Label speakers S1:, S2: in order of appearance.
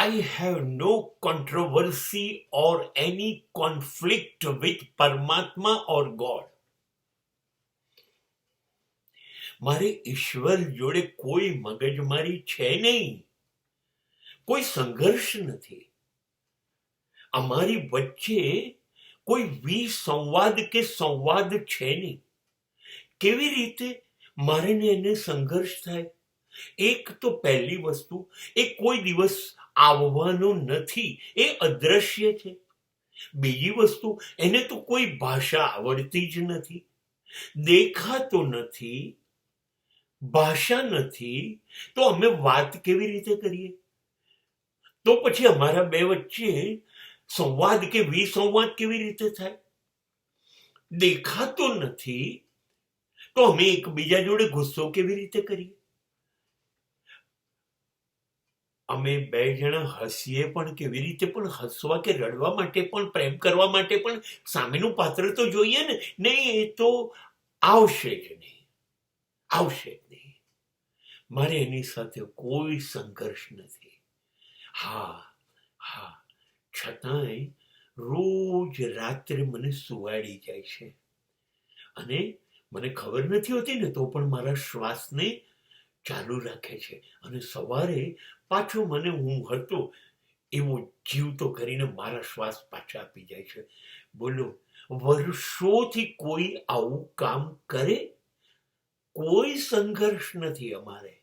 S1: I have no controversy or any conflict with Paramatma or God. મારે ઈશ્વર જોડે કોઈ મગજમારી છે નહીં, કોઈ સંઘર્ષ નથી. અમારી વચ્ચે કોઈ વિસંવાદ કે સંવાદ છે નહીં. કેવી રીતે મારે ને એને સંઘર્ષ થાય? એક તો પહેલી વસ્તુ, એ કોઈ દિવસ આવવાનો નથી, એ અદ્રશ્ય છે. બીજી વસ્તુ, એને તો કોઈ ભાષા આવડતી જ નથી, દેખાતો નથી, ભાષા નથી, તો અમે વાત કેવી રીતે કરીએ? તો પછી અમારા બે વચ્ચે સંવાદ કે વિસંવાદ કેવી રીતે થાય? દેખાતો નથી તો અમે એકબીજા જોડે ગુસ્સો કેવી રીતે કરીએ? અમે બે જણા હસીએ પણ કેવી રીતે? પણ હસવા કે રડવા માટે પણ, પ્રેમ કરવા માટે પણ સામેનું પાત્ર તો જોઈએ ને. નહીં, એ તો આવશે જ નહીં, આવશે જ નહીં. મારે એની સાથે કોઈ સંઘર્ષ નથી. હા હા, છતાંય રોજ રાત્રે મને સુવાડી જાય છે, અને મને ખબર નથી હોતી ને તો પણ મારા શ્વાસને ચાલુ રાખે છે, અને સવારે પાછો મને હું હતો એવો જીવતો કરીને મારા શ્વાસ પાછા આપી જાય છે. બોલો, વર્ષોથી કોઈ આવું કામ કરે? કોઈ સંઘર્ષ નથી અમારે.